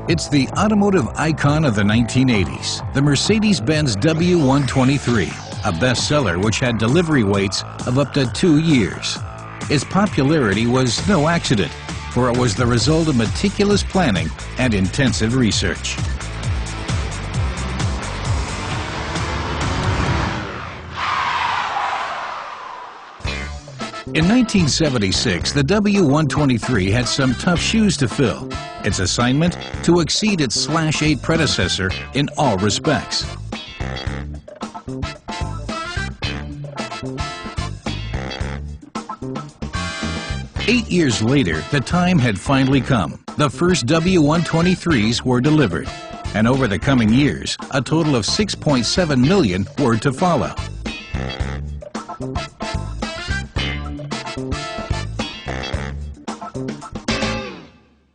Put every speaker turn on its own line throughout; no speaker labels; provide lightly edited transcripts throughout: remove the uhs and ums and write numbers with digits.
It's the automotive icon of the 1980s, the Mercedes-Benz W123, a bestseller which had delivery waits of up to 2 years. Its popularity was no accident, for it was the result of meticulous planning and intensive research. In 1976, the W123 had some tough shoes to fill. Its assignment? To exceed its /8 predecessor in all respects. Eight years later, the time had finally come. The first W123s were delivered, and over the coming years, a total of 6.7 million were to follow.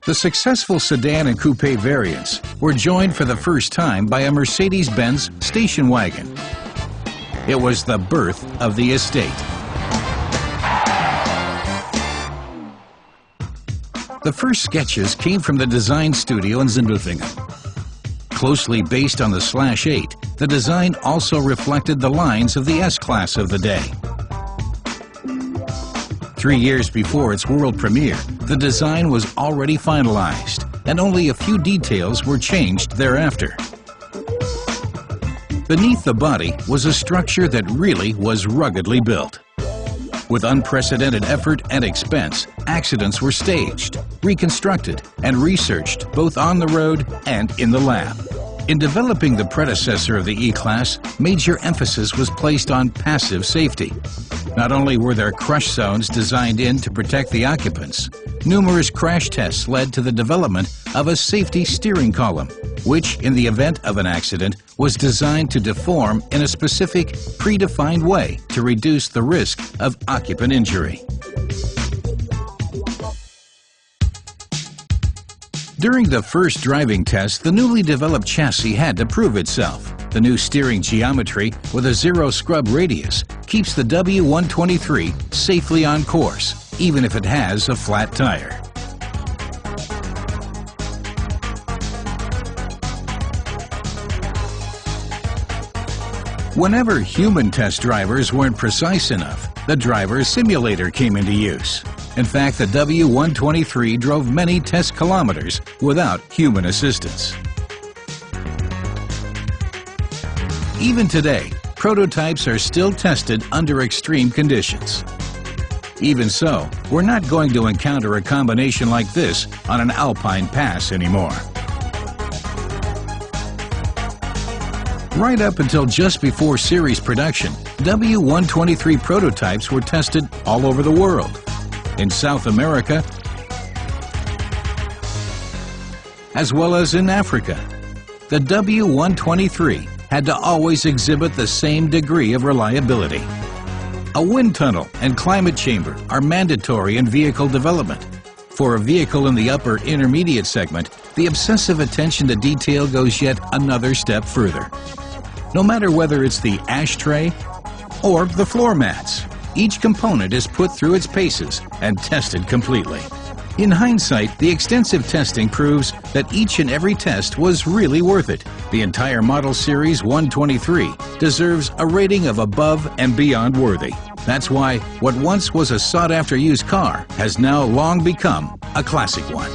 The successful sedan and coupe variants were joined for the first time by a Mercedes-Benz station wagon. It was the birth of the estate. The first sketches came from the design studio in Sindelfingen. Closely based on the /8, the design also reflected the lines of the S-Class of the day. 3 years before its world premiere, the design was already finalized, and only a few details were changed thereafter. Beneath the body was a structure that really was ruggedly built. With unprecedented effort and expense, accidents were staged, reconstructed, and researched both on the road and in the lab. In developing the predecessor of the E-Class, major emphasis was placed on passive safety. Not only were there crush zones designed in to protect the occupants, numerous crash tests led to the development of a safety steering column, which, in the event of an accident, was designed to deform in a specific, predefined way to reduce the risk of occupant injury. During the first driving test, the newly developed chassis had to prove itself. The new steering geometry with a zero scrub radius keeps the W123 safely on course, even if it has a flat tire. Whenever human test drivers weren't precise enough, the driver simulator came into use. In fact, the W123 drove many test kilometers without human assistance. Even today, prototypes are still tested under extreme conditions. Even so, we're not going to encounter a combination like this on an alpine pass anymore. Right up until just before series production, W123 prototypes were tested all over the world. In South America, as well as in Africa. The W123 had to always exhibit the same degree of reliability. A wind tunnel and climate chamber are mandatory in vehicle development. For a vehicle in the upper intermediate segment, the obsessive attention to detail goes yet another step further. No matter whether it's the ashtray or the floor mats, each component is put through its paces and tested completely. In hindsight, the extensive testing proves that each and every test was really worth it. The entire model series 123 deserves a rating of above and beyond worthy. That's why what once was a sought-after used car has now long become a classic one.